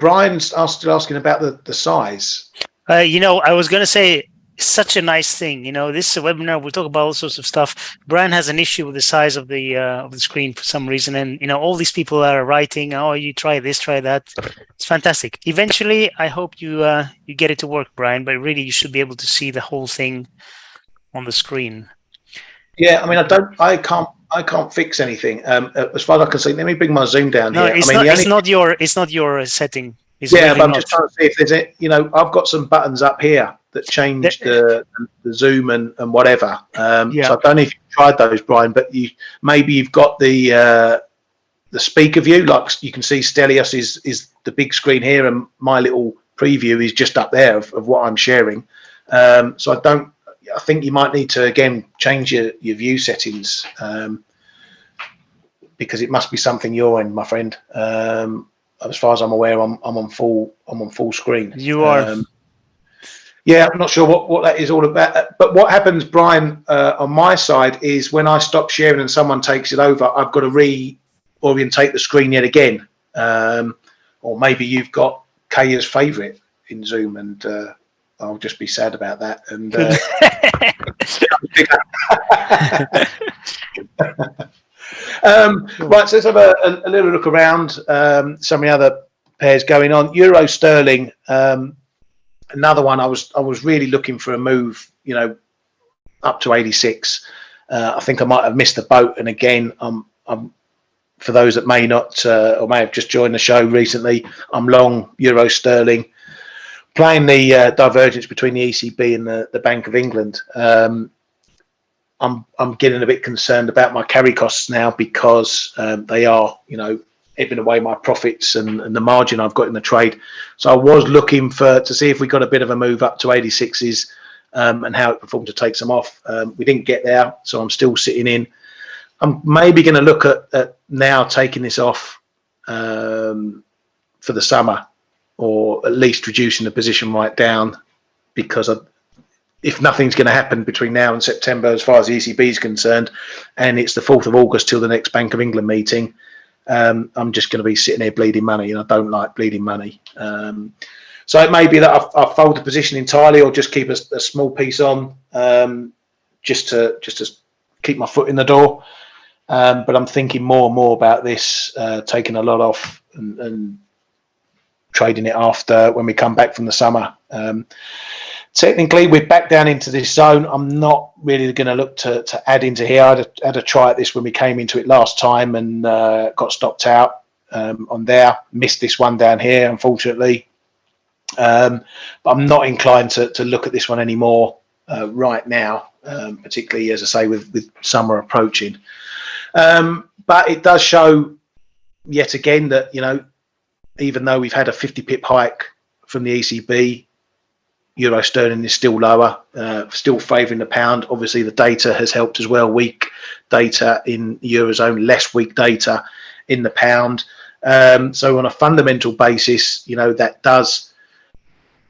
Speaker 1: Brian's still asking about the size.
Speaker 2: You know, I was going to say, such a nice thing. You know, this webinar, we talk about all sorts of stuff. Brian has an issue with the size of the screen for some reason. And, you know, all these people are writing, oh, you try this, try that. It's fantastic. Eventually, I hope you get it to work, Brian, but really you should be able to see the whole thing on the screen.
Speaker 1: Yeah, I mean, I can't fix anything. As far as I can see, let me bring my zoom down
Speaker 2: here.
Speaker 1: No,
Speaker 2: it's not your setting. It's
Speaker 1: yeah, but I'm just trying to see if there's it. You know, I've got some buttons up here that change the zoom and whatever. Yeah. So I don't know if you tried those, Brian, but maybe you've got the speaker view. Like you can see, Stelios is the big screen here, and my little preview is just up there of what I'm sharing. So I think you might need to again change your view settings, because it must be something you're in, my friend. As far as I'm aware, I'm on full screen.
Speaker 2: You are.
Speaker 1: Yeah, I'm not sure what that is all about. But what happens, Brian, on my side is when I stop sharing and someone takes it over, I've got to reorientate the screen yet again. Or maybe you've got Kaya's favourite in Zoom, and I'll just be sad about that. And right, so let's have a little look around. Some of the other pairs going on. Euro sterling, another one. I was really looking for a move, you know, up to 86. I think I might have missed the boat. And again, I'm for those that may not or may have just joined the show recently, I'm long Euro sterling, playing the divergence between the ECB and the Bank of England. I'm getting a bit concerned about my carry costs now, because they are, you know, ebbing away my profits and the margin I've got in the trade. So I was looking to see if we got a bit of a move up to 86s and how it performed to take some off. We didn't get there, so I'm still sitting in. I'm maybe going to look at now taking this off for the summer, or at least reducing the position right down, because if nothing's going to happen between now and September as far as the ECB is concerned, and it's the 4th of August till the next Bank of England meeting, I'm just going to be sitting here bleeding money, and I don't like bleeding money. So it may be that I fold the position entirely, or just keep a small piece on, just to keep my foot in the door. But I'm thinking more and more about this, taking a lot off and trading it after when we come back from the summer. Technically, we're back down into this zone. I'm not really going to look to add into here. I had a try at this when we came into it last time and got stopped out on there. Missed this one down here, unfortunately. But I'm not inclined to look at this one anymore right now, particularly, as I say, with summer approaching. But it does show yet again that, even though we've had a 50 pip hike from the ECB, euro sterling is still lower, still favouring the pound. Obviously, the data has helped as well. Weak data in the Eurozone, less weak data in the pound. So on a fundamental basis, that does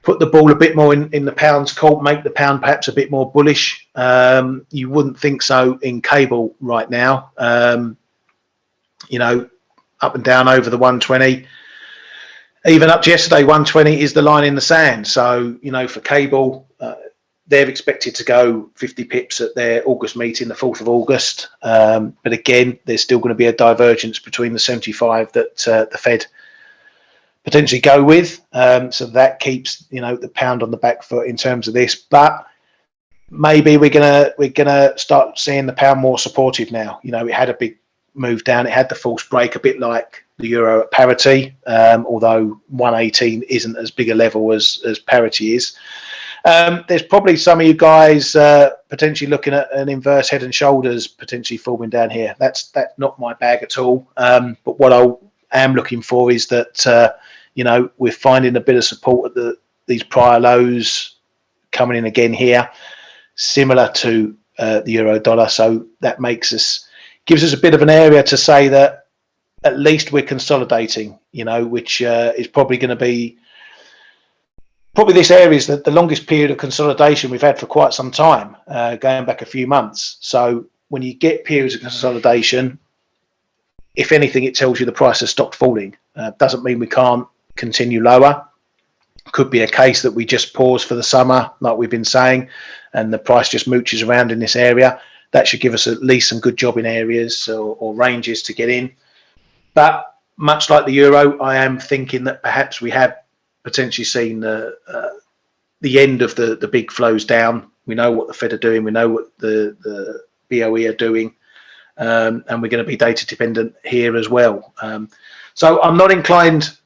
Speaker 1: put the ball a bit more in the pound's court, make the pound perhaps a bit more bullish. You wouldn't think so in cable right now. Up and down over the 120. Even up to yesterday, 120 is the line in the sand. So, for cable, they're expected to go 50 pips at their August meeting, the 4th of August. But again, there's still going to be a divergence between the 75 that the Fed potentially go with. So that keeps, the pound on the back foot in terms of this. But maybe we're gonna start seeing the pound more supportive now. It had a big move down. It had the false break, a bit like the euro at parity, although 118 isn't as big a level as parity is. There's probably some of you guys potentially looking at an inverse head and shoulders potentially forming down here. That's not my bag at all. But what I am looking for is that we're finding a bit of support at these prior lows coming in again here, similar to the euro dollar. So that gives us a bit of an area to say that at least we're consolidating, which is probably going to be, this area is the longest period of consolidation we've had for quite some time, going back a few months. So when you get periods of consolidation, if anything, it tells you the price has stopped falling. Doesn't mean we can't continue lower. Could be a case that we just pause for the summer, like we've been saying, and the price just mooches around in this area. That should give us at least some good jobbing areas or ranges to get in. But much like the euro, I am thinking that perhaps we have potentially seen the end of the big flows down. We know what the Fed are doing. We know what the BOE are doing. And we're going to be data dependent here as well. So I'm not inclined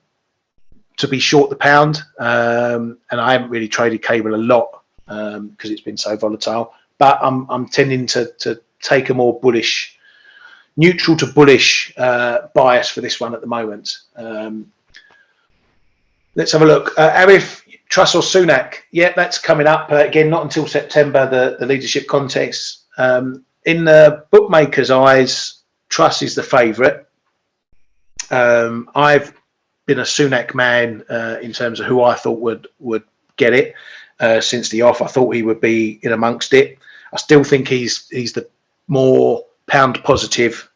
Speaker 1: to be short the pound. And I haven't really traded cable a lot because it's been so volatile. But I'm tending to take a more bullish, neutral to bullish bias for this one at the moment. Let's have a look. Arif, Truss or Sunak? Yeah, that's coming up. Again, not until September, the leadership context. In the bookmakers' eyes, Truss is the favourite. I've been a Sunak man in terms of who I thought would get it since the off. I thought he would be in amongst it. I still think he's the more pound positive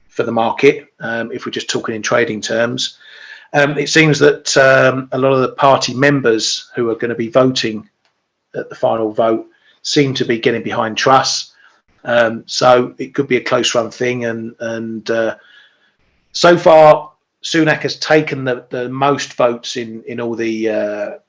Speaker 1: for the market, if we're just talking in trading terms. It seems that a lot of the party members who are going to be voting at the final vote seem to be getting behind Truss. So it could be a close run thing. And so far, Sunak has taken the most votes in all the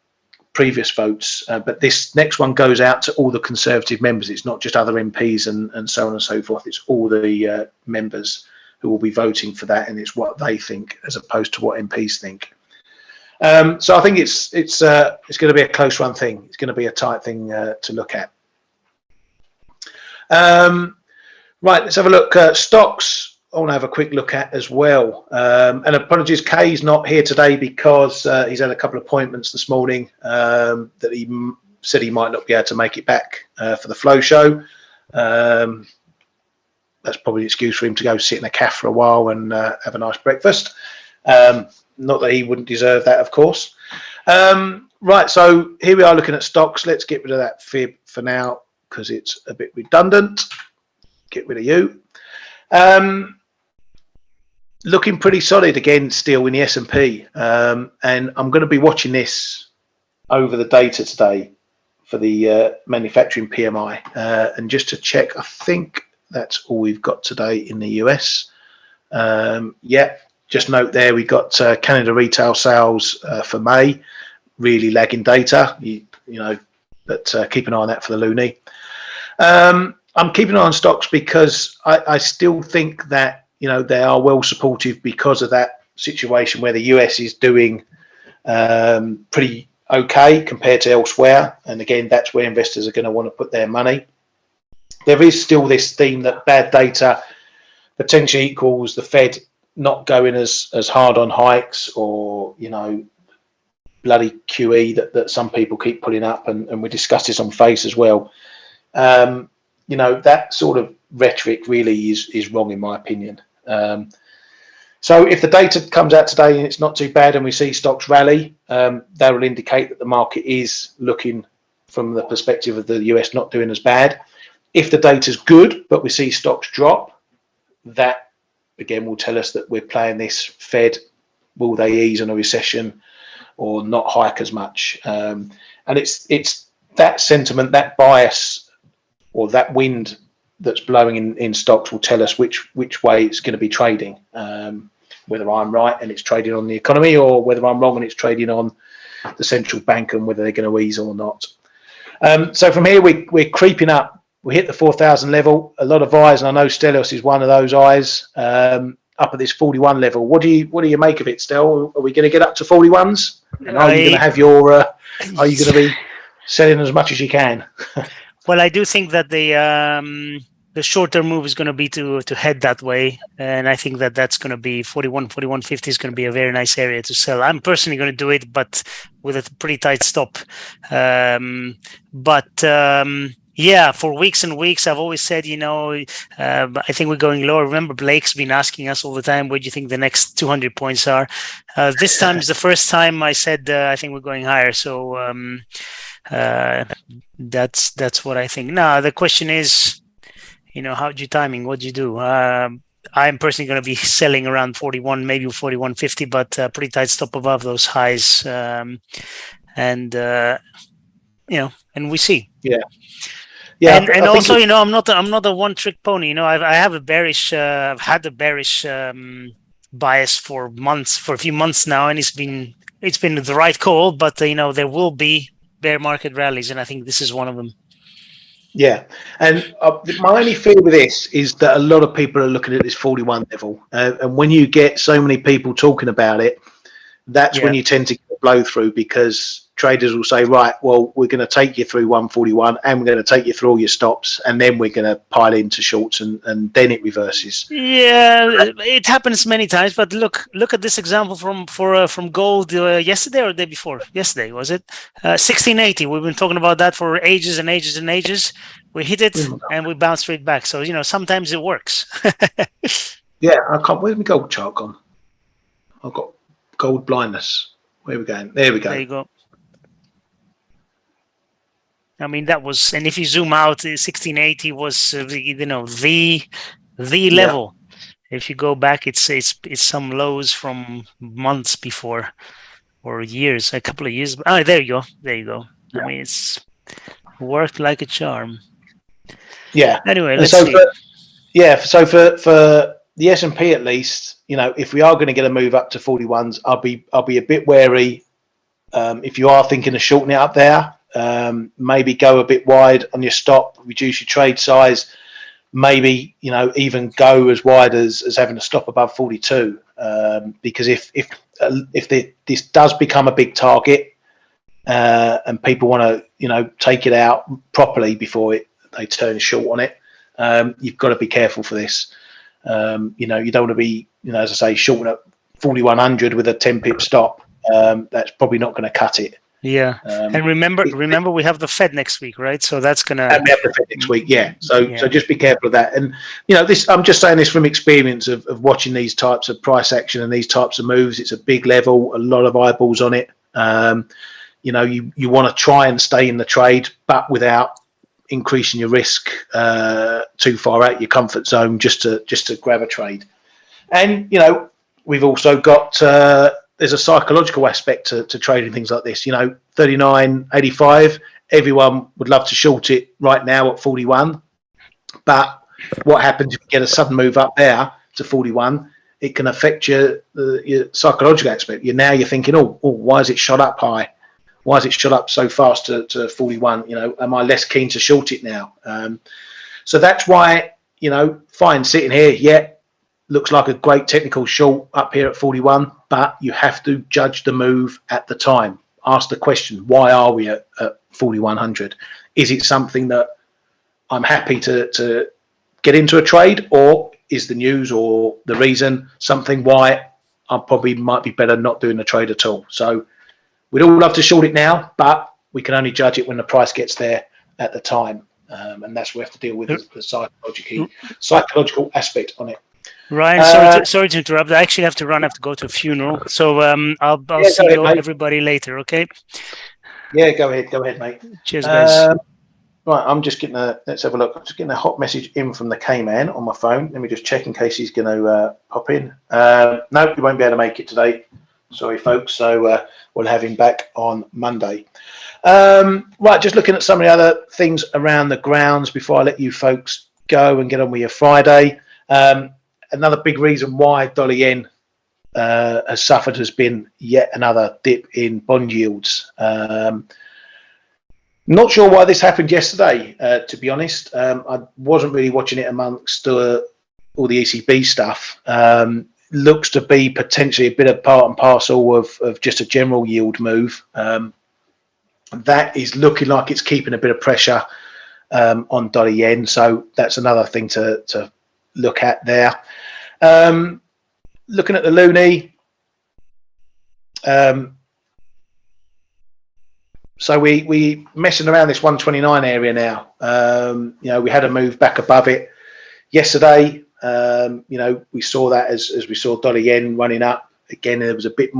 Speaker 1: previous votes. But this next one goes out to all the Conservative members. It's not just other MPs and so on and so forth. It's all the members who will be voting for that, and it's what they think as opposed to what MPs think. So I think it's going to be a close run thing. It's going to be a tight thing to look at. Right, let's have a look. Stocks I want to have a quick look at as well. And apologies, Kay's not here today because he's had a couple of appointments this morning that he said he might not be able to make it back for the Flow show. That's probably an excuse for him to go sit in a cafe for a while and have a nice breakfast. Not that he wouldn't deserve that, of course. Right, so here we are looking at stocks. Let's get rid of that fib for now because it's a bit redundant. Get rid of you. looking pretty solid again still in the S&P, and I'm going to be watching this over the data today for the manufacturing PMI, and just to check, I think that's all we've got today in the US. Yeah, just note there we got Canada retail sales for May, really lagging data, you know, but keep an eye on that for the loonie. I'm keeping an eye on stocks because I still think that, you know, they are well supportive because of that situation where the US is doing pretty okay compared to elsewhere. And again, that's where investors are going to want to put their money. There is still this theme that bad data potentially equals the Fed not going as hard on hikes, or, you know, bloody QE that some people keep putting up, and we discussed this on Face as well. You know, that sort of rhetoric really is wrong in my opinion. So if the data comes out today and it's not too bad and we see stocks rally, that will indicate that the market is looking from the perspective of the US not doing as bad. If the data is good but we see stocks drop, that again will tell us that we're playing this Fed, will they ease in a recession or not hike as much? And it's that sentiment, that bias, or that wind that's blowing in stocks will tell us which way it's going to be trading. Whether I'm right and it's trading on the economy, or whether I'm wrong and it's trading on the central bank and whether they're going to ease or not. So from here we're creeping up. We hit the 4,000 level. A lot of eyes, and I know Stellos is one of those eyes, up at this 41 level. What do you make of it, Stel? Are we going to get up to 41s? And are you going to have your? Are you going to be selling as much as you can?
Speaker 2: Well, I do think that the short-term move is going to be to head that way, and I think that that's going to be 41.50 is going to be a very nice area to sell. I'm personally going to do it, but with a pretty tight stop. Yeah, for weeks and weeks, I've always said, you know, I think we're going lower. Remember, Blake's been asking us all the time, where do you think the next 200 points are? This time is the first time I said I think we're going higher. So that's what I think. Now, the question is, you know, how do you timing? What do you do? I'm personally going to be selling around 41, maybe 41.50, but pretty tight stop above those highs. You know, and we see.
Speaker 1: Yeah. Yeah,
Speaker 2: and also, you know, I'm not a one-trick pony. You know, I have a bearish, I've had a bearish bias for a few months now, and it's been the right call. But you know, there will be bear market rallies, and I think this is one of them.
Speaker 1: Yeah, and my only fear with this is that a lot of people are looking at this 41 level, and when you get so many people talking about it, that's when you tend to get a blow through, because traders will say, right, well, we're going to take you through 141 and we're going to take you through all your stops, and then we're going to pile into shorts, and then it reverses.
Speaker 2: Yeah, it happens many times, but look at this example from gold yesterday or the day before. Yesterday, was it? 1680. We've been talking about that for ages and ages and ages. We hit it and we bounced straight back. So, you know, sometimes it works.
Speaker 1: Yeah, I can't. Where's my gold chart gone? I've got gold blindness. Where are we going? There we go.
Speaker 2: There you go. I mean, that was, and if you zoom out, 1680 was, you know, the level. If you go back, it's some lows from months before, or years, a couple of years. Oh, there you go. Yeah. I mean, it's worked like a charm. Yeah. Anyway, let's see.
Speaker 1: So for the S&P at least, you know, if we are going to get a move up to 41s, I'll be a bit wary. If you are thinking of shortening it up there, maybe go a bit wide on your stop, reduce your trade size, maybe, you know, even go as wide as having a stop above 42, because if this does become a big target, and people want to, you know, take it out properly before they turn short on it, you've got to be careful for this. You know, you don't want to be, you know, as I say, shorting at 4100 with a 10 pip stop. That's probably not going to cut it.
Speaker 2: Yeah, and remember, we have the Fed next week, right? So that's gonna.
Speaker 1: And we have the Fed next week, yeah. So just be careful of that. And you know, this, I'm just saying this from experience of watching these types of price action and these types of moves. It's a big level, a lot of eyeballs on it. You know, you want to try and stay in the trade, but without increasing your risk too far out your comfort zone, just to grab a trade. And, we've also got, there's a psychological aspect to trading things like this. 39.85, everyone would love to short it right now at 41. But what happens if you get a sudden move up there to 41? It can affect your psychological aspect. You're thinking, oh, why has it shot up high? Why has it shot up so fast to 41? Am I less keen to short it now? So that's why, fine, sitting here, looks like a great technical short up here at 41, but you have to judge the move at the time. Ask the question, why are we at 4,100? Is it something that I'm happy to get into a trade, or is the news or the reason something why I probably might be better not doing the trade at all? So we'd all love to short it now, but we can only judge it when the price gets there at the time. And that's where we have to deal with the psychological aspect on it.
Speaker 2: Ryan, sorry to interrupt. I actually have to run. I have to go to a funeral. So I'll see everybody later, okay?
Speaker 1: Yeah, go ahead, mate.
Speaker 2: Cheers, guys.
Speaker 1: Right, I'm just getting let's have a look. I'm just getting a hot message in from the K-Man on my phone. Let me just check in case he's going to pop in. No, he won't be able to make it today. Sorry, folks. So we'll have him back on Monday. Right, just looking at some of the other things around the grounds before I let you folks go and get on with your Friday. Another big reason why dollar yen has suffered has been yet another dip in bond yields. Not sure why this happened yesterday, to be honest. I wasn't really watching it amongst all the ECB stuff. Looks to be potentially a bit of part and parcel of just a general yield move. That is looking like it's keeping a bit of pressure on dollar yen. So that's another thing to look at there. Looking at the loonie. So we messing around this 129 area now. We had a move back above it yesterday. We saw that as we saw dollar yen running up again. There was a bit of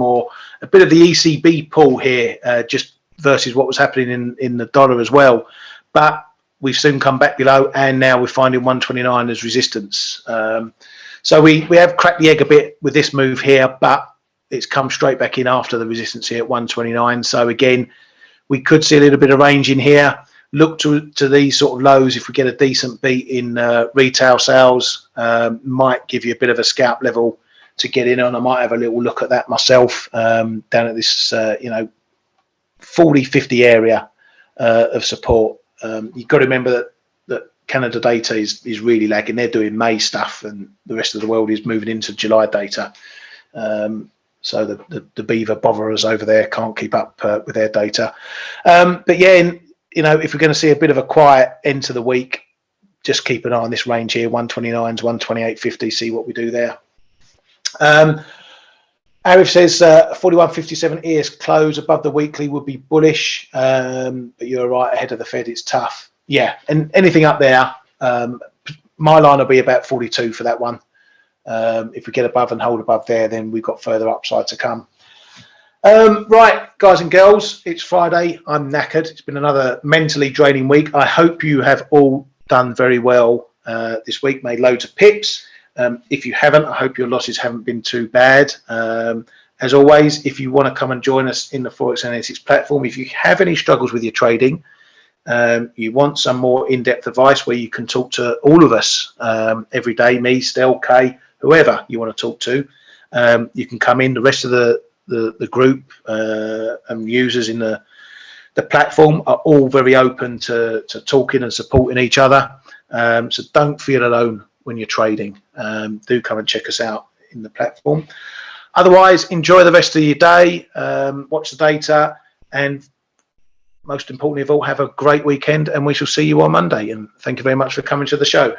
Speaker 1: the ECB pull here, just versus what was happening in the dollar as well. But we've soon come back below, and now we're finding 129 as resistance. So we have cracked the egg a bit with this move here, but it's come straight back in after the resistance here at 129. So again, we could see a little bit of range in here. Look to these sort of lows if we get a decent beat in retail sales. Might give you a bit of a scalp level to get in on. I might have a little look at that myself down at this 40-50 area of support. You've got to remember that Canada data is really lagging. They're doing May stuff, and the rest of the world is moving into July data. So the beaver botherers over there can't keep up with their data. But yeah, if we're going to see a bit of a quiet end to the week, just keep an eye on this range here, 129 to 128.50, see what we do there. Arif says 41.57 ES close above the weekly would be bullish, but you're right, ahead of the Fed, it's tough. Yeah, and anything up there, my line will be about 42 for that one. If we get above and hold above there, then we've got further upside to come. Right, guys and girls, it's Friday. I'm knackered. It's been another mentally draining week. I hope you have all done very well this week, made loads of pips. If you haven't, I hope your losses haven't been too bad. As always, if you want to come and join us in the Forex Analytics platform, if you have any struggles with your trading, you want some more in-depth advice where you can talk to all of us every day, me, Stel, Kay, whoever you want to talk to, you can come in. The rest of the group and users in the platform are all very open to talking and supporting each other. So don't feel alone when you're trading. Do come and check us out in the platform. Otherwise, enjoy the rest of your day. Watch the data, and most importantly of all, have a great weekend, and we shall see you on Monday. And thank you very much for coming to the show.